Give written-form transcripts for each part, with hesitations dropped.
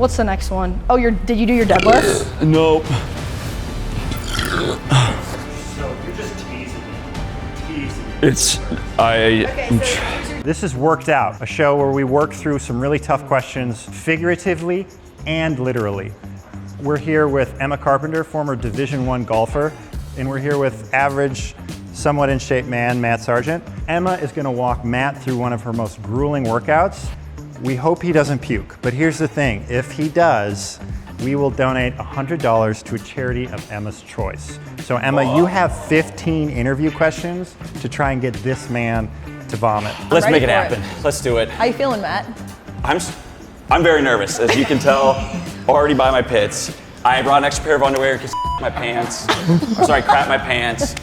What's the next one? Oh, did you do your deadlift? Nope. So you're just teasing me. This is Worked Out, a show where we work through some really tough questions figuratively and literally. We're here with Emma Carpenter, former Division I golfer, and we're here with average, somewhat in shape man, Matt Sargent. Emma is gonna walk Matt through one of her most grueling workouts. We hope he doesn't puke, but here's the thing, if he does, we will donate $100 to a charity of Emma's choice. So Emma, you have 15 interview questions to try and get this man to vomit. Let's make it happen. Let's do it. How you feeling, Matt? I'm very nervous, as you can tell already by my pits. I brought an extra pair of underwear because my pants. I'm sorry, crap my pants.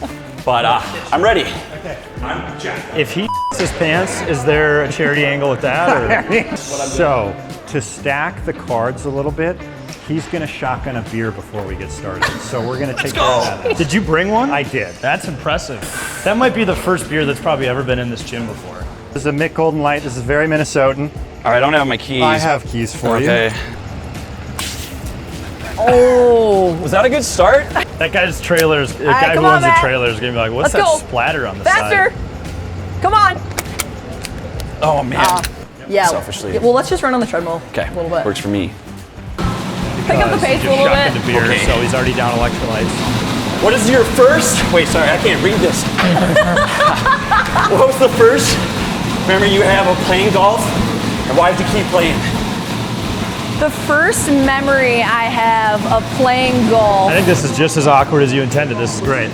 But I'm ready. Okay. I'm jacked. If he his pants, is there a charity angle with that? Or? So, to stack the cards a little bit, he's gonna shotgun a beer before we get started. So we're gonna take care of that. Did you bring one? I did. That's impressive. That might be the first beer that's probably ever been in this gym before. This is a Mick Golden Light. This is very Minnesotan. All right, I don't have my keys. I have keys for you. Okay. Oh. Was that a good start? That guy's trailers, the right, guy who come on, owns the Matt. trailer is gonna be like, what's Let's that go. splatter on the Faster! side? Come on! Oh man. Yeah. Selfishly. Yeah, well, let's just run on the treadmill Okay, a little bit. works for me. Pick up the pace a little Shotgun bit. the beer, Okay. so he's already down electrolytes. What is your first? Wait, sorry, I can't read this. What was the first memory you have of playing golf, and why did you keep playing? The first memory I have of playing golf. I think this is just as awkward as you intended. This is great.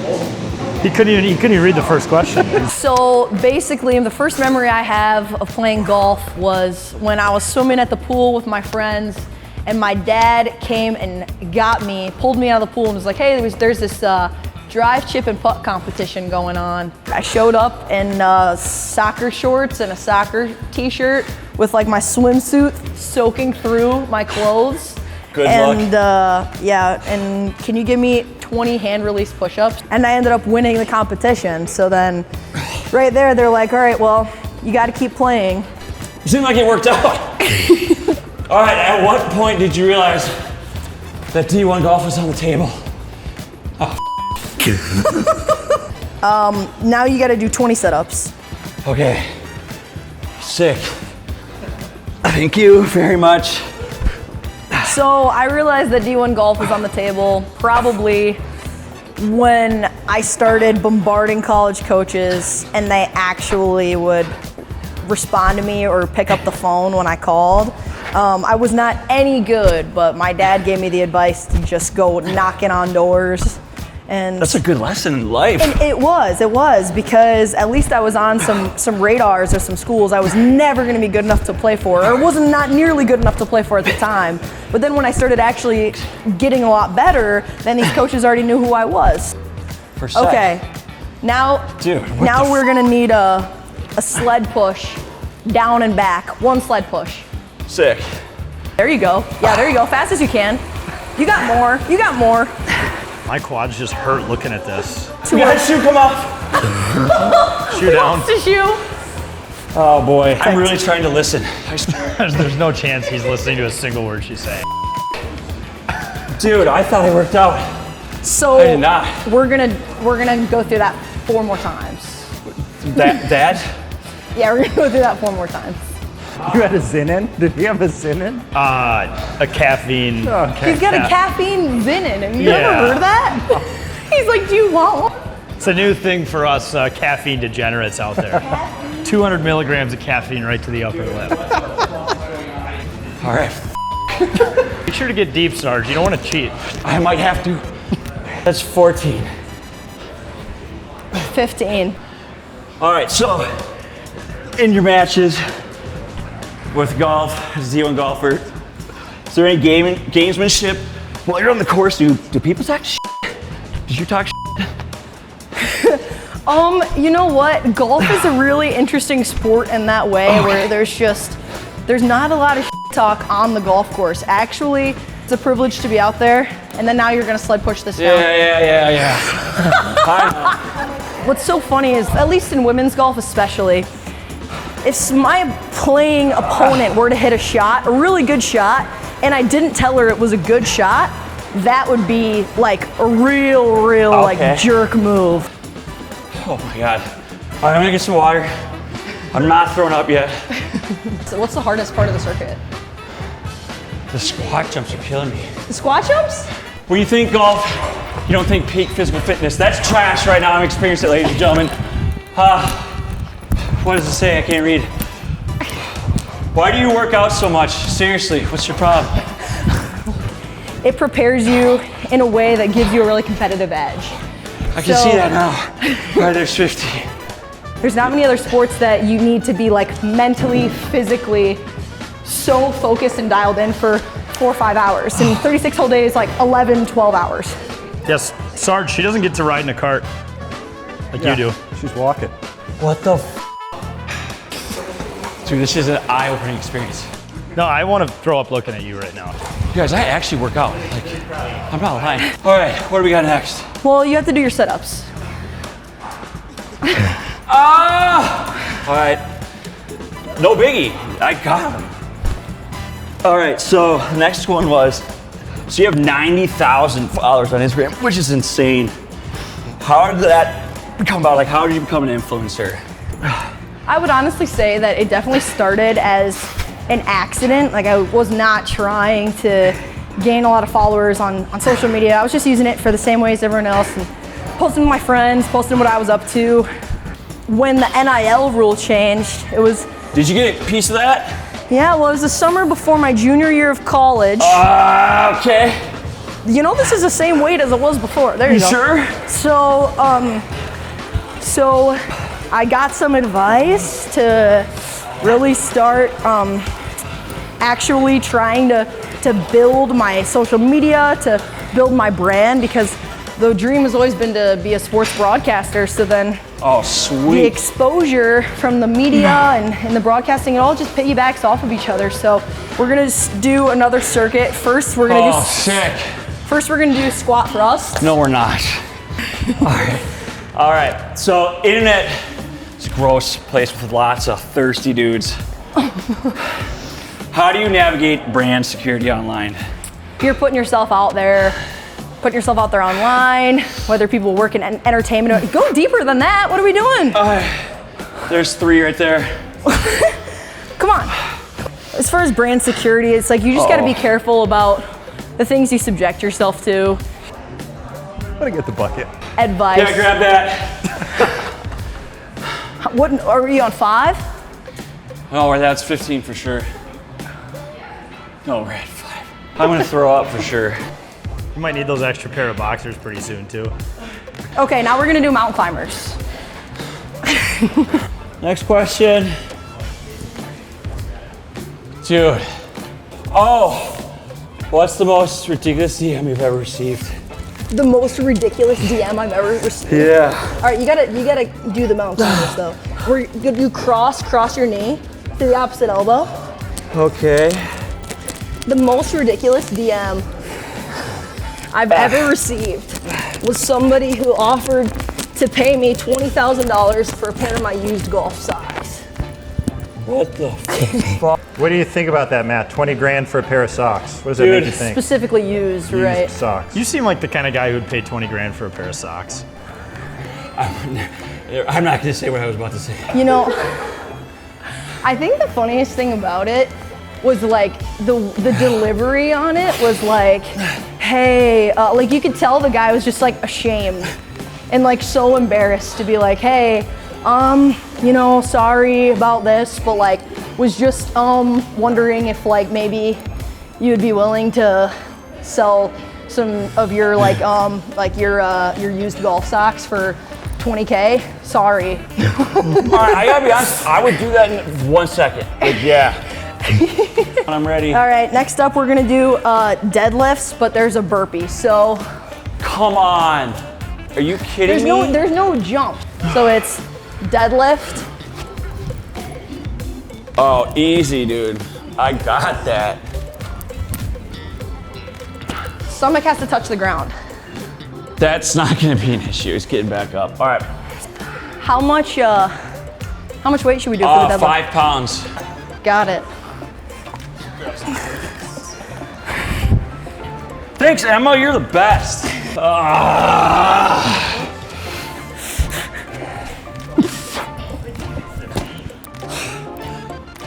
He couldn't even read the first question. So basically, the first memory I have of playing golf was when I was swimming at the pool with my friends, and my dad came and got me, pulled me out of the pool, and was like, "Hey, there's this drive, chip, and putt competition going on." I showed up in soccer shorts and a soccer t-shirt with like my swimsuit soaking through my clothes. Good and, luck. yeah, and can you give me 20 hand release push-ups? And I ended up winning the competition. So then right there, they're like, all right, well, you got to keep playing. You seem like it worked out. All right, at what point did you realize that D1 golf was on the table? Now you got to do 20 sit-ups. Okay, sick. Thank you very much. So I realized that D1 golf was on the table probably when I started bombarding college coaches and they actually would respond to me or pick up the phone when I called. I was not any good, but my dad gave me the advice to just go knocking on doors. And That's a good lesson in life. and it was because at least I was on some radars of some schools I was never going to be good enough to play for, or wasn't not nearly good enough to play for at the time. But then when I started actually getting a lot better, then these coaches already knew who I was. For sec. Okay, now we're going to need a sled push, down and back, one sled push. Sick. There you go. Yeah, there you go. Fast as you can. You got more. You got more. My quads just hurt looking at this. You guys shoe come up. Shoe down. To shoe. Oh boy. I'm really trying to listen. There's no chance he's listening to a single word she's saying. Dude, I thought it worked out. So I did not. we're gonna go through that 4 more times. That? Yeah, we're gonna go through that 4 more times. You had a Zinin? Did he have a Zinin? A caffeine. Okay. He's got a caffeine Zinin. Have you Yeah. ever heard of that? He's like, do you want one? It's a new thing for us caffeine degenerates out there. 200 milligrams of caffeine right to the upper lip. All right. Make sure to get deep, Sarge. You don't want to cheat. I might have to. That's 14. 15. All right, so in your matches with golf, as a D1 golfer, is there any gamesmanship while you're on the course? Do people talk shit? Did you talk shit? You know what? Golf is a really interesting sport in that way where there's not a lot of talk on the golf course. Actually, it's a privilege to be out there. And then now you're gonna sled push this down. Yeah. What's so funny is, at least in women's golf especially, if my playing opponent were to hit a shot, a really good shot, and I didn't tell her it was a good shot, that would be like a real like jerk move. Oh my God. All right, I'm gonna get some water. I'm not throwing up yet. So what's the hardest part of the circuit? The squat jumps are killing me. The squat jumps? When you think golf, you don't think peak physical fitness. That's trash right now. I'm experiencing it, ladies and gentlemen. What does it say? I can't read. Why do you work out so much? Seriously, what's your problem? It prepares you in a way that gives you a really competitive edge. I can see that now. All right, there's 50. There's not many other sports that you need to be like mentally, physically so focused and dialed in for 4 or 5 hours. And 36 whole days, like 11, 12 hours. Yes, Sarge, she doesn't get to ride in a cart like you do. She's walking. What the f? Dude, this is an eye-opening experience. No, I want to throw up looking at you right now. You guys, I actually work out. Like, I'm not lying. All right, what do we got next? Well, you have to do your sit-ups. All right, no biggie. I got him. All right, so next one was, so you have 90,000 followers on Instagram, which is insane. How did that come about? Like, how did you become an influencer? I would honestly say that it definitely started as an accident. Like, I was not trying to gain a lot of followers on social media. I was just using it for the same way as everyone else, and posting with my friends, posting what I was up to. When the NIL rule changed, it was... Did you get a piece of that? Yeah, well, it was the summer before my junior year of college. Okay. You know, this is the same weight as it was before. There you go. Sure? So I got some advice to really start actually trying to build my social media, to build my brand, because the dream has always been to be a sports broadcaster. So then Oh, the sweet. exposure from the media and the broadcasting, it all just piggybacks off of each other. So we're gonna do another circuit. First, we're gonna do sick. First, we're gonna do squat thrust. No, we're not. All right. So internet is a gross place with lots of thirsty dudes. How do you navigate brand security online? You're putting yourself out there. Putting yourself out there online, whether people work in entertainment. Go deeper than that. What are we doing? There's 3 right there. Come on. As far as brand security, it's like you just got to be careful about the things you subject yourself to. I'm gonna get the bucket. Advice. Yeah, grab that. What are you on 5? Oh, that's 15 for sure. No, we're at 5. I'm gonna throw up for sure. You might need those extra pair of boxers pretty soon too. Okay, now we're gonna do mountain climbers. Next question. Dude. Oh, what's the most ridiculous DM you've ever received? The most ridiculous DM I've ever received. Yeah. All right, you gotta do the mountain climbers though. Where you cross your knee to the opposite elbow. Okay. The most ridiculous DM I've ever received was somebody who offered to pay me $20,000 for a pair of my used golf socks. What the fuck? What do you think about that, Matt? 20 grand for a pair of socks. What does that make you think? Specifically used, right? Used socks. You seem like the kind of guy who'd pay 20 grand for a pair of socks. I'm not gonna say what I was about to say. You know, I think the funniest thing about it was like the delivery on it was like, hey, like you could tell the guy was just like ashamed and like so embarrassed to be like, hey, you know, sorry about this, but like was just wondering if like maybe you'd be willing to sell some of your like your used golf socks for 20K. Sorry. All right, I gotta be honest. I would do that in 1 second. Like, yeah. I'm ready. All right, next up we're gonna do deadlifts, but there's a burpee. So come on. Are you kidding me? There's no jump. So it's deadlift. Oh, easy, dude. I got that. Stomach has to touch the ground. That's not gonna be an issue. It's getting back up. All right. How much weight should we do for the deadlift? 5 pounds. Got it. Thanks, Emma. You're the best.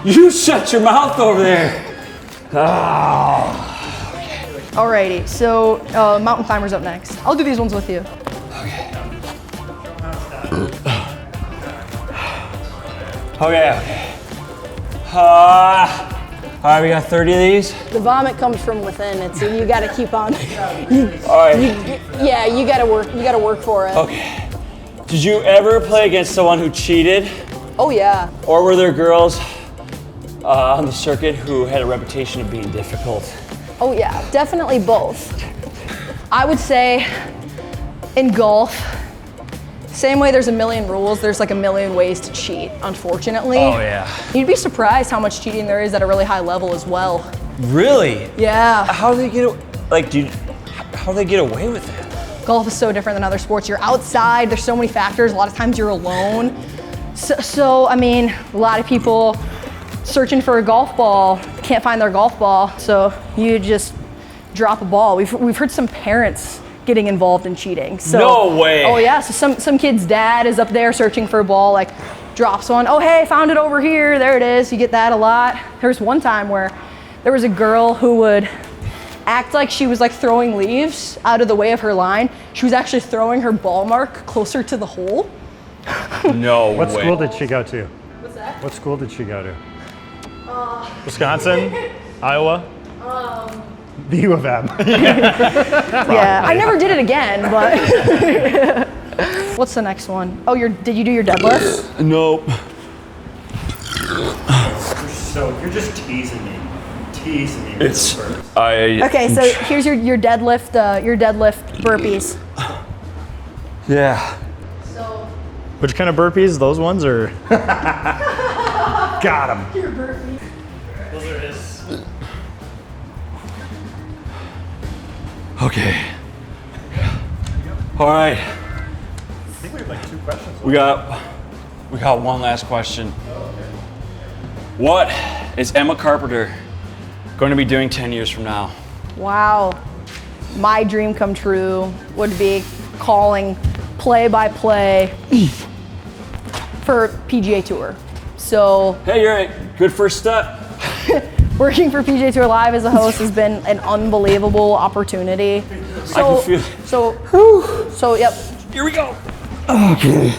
You shut your mouth over there. Alrighty, so mountain climbers up next. I'll do these ones with you. Okay. All right, we got 30 of these. The vomit comes from within. It's you got to keep on. All right. You got to work. You got to work for it. Okay. Did you ever play against someone who cheated? Oh yeah. Or were there girls on the circuit who had a reputation of being difficult? Oh yeah. Definitely both. I would say in golf, same way there's a million rules, there's like a million ways to cheat, unfortunately. Oh yeah. You'd be surprised how much cheating there is at a really high level as well. Really? Yeah. How do they get how do they get away with it? Golf is so different than other sports. You're outside, there's so many factors, a lot of times you're alone. So I mean, a lot of people searching for a golf ball, can't find their golf ball, so you just drop a ball. We've heard some parents getting involved in cheating. So, no way. Oh yeah, so some kid's dad is up there searching for a ball, like drops one, oh hey, found it over here, there it is. You get that a lot. There was one time where there was a girl who would act like she was like throwing leaves out of the way of her line. She was actually throwing her ball mark closer to the hole. No way. What school did she go to? What's that? What school did she go to? Wisconsin, Iowa. The U of M. Yeah, I never did it again, but. What's the next one? Oh, did you do your deadlifts? Nope. You're just teasing me. Teasing me. Okay, so here's your deadlift burpees. Yeah. So Which kind of burpees? Those ones or? Got him. your burpees. Those are his. Okay. All right. I think we have like 2 questions. We got one last question. What is Emma Carpenter going to be doing 10 years from now? Wow, my dream come true would be calling play-by-play for PGA Tour. So Hey, you're a good first step. working for PGA Tour Live as a host has been an unbelievable opportunity. So, I can feel it. so yep, Here we go. Okay.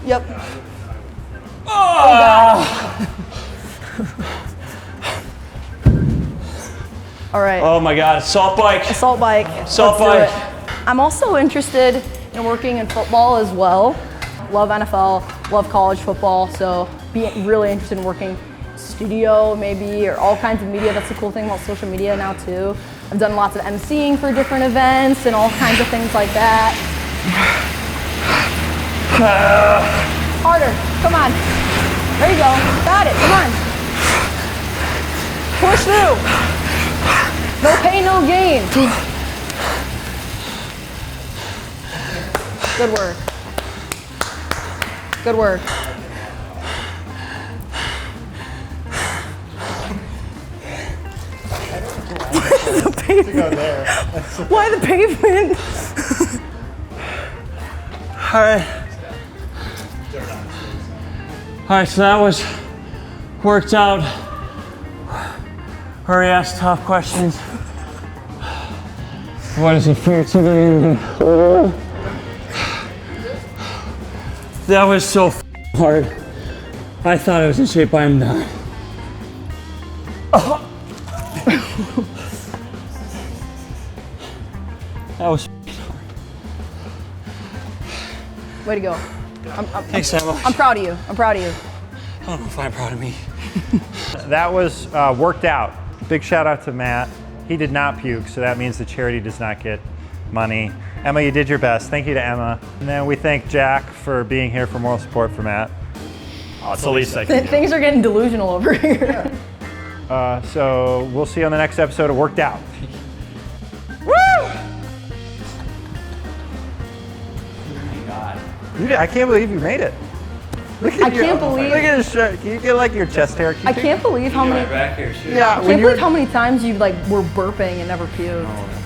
yep. All right. Oh my God, assault bike. Assault bike. Assault Let's do bike. it. I'm also interested in working in football as well. Love NFL, love college football, so be really interested in working studio maybe, or all kinds of media. That's the cool thing about social media now too. I've done lots of emceeing for different events and all kinds of things like that. Harder, come on. There you go, got it, come on. Push through. No pain, no gain. Good work. Good work. The pavement. Why the pavement? All right, so that was worked out. Hurry, ask tough questions. What is it for today? That was so hard. I thought I was in shape, I'm not. That was Way to go. Thanks, Emma. I'm proud of you. I'm proud of you. I don't know if I'm proud of me. That was worked out. Big shout out to Matt. He did not puke, so that means the charity does not get money. Emma, you did your best. Thank you to Emma. And then we thank Jack for being here for moral support for Matt. Oh, it's the least I can do. Things are getting delusional over here. So we'll see you on the next episode of Worked Out. Woo! I can't believe you made it. I can't believe. Look at his shirt. Can you get like your chest hair? I can't believe how many. Back here, shoot. Yeah. I can't believe how many times you like were burping and never puked.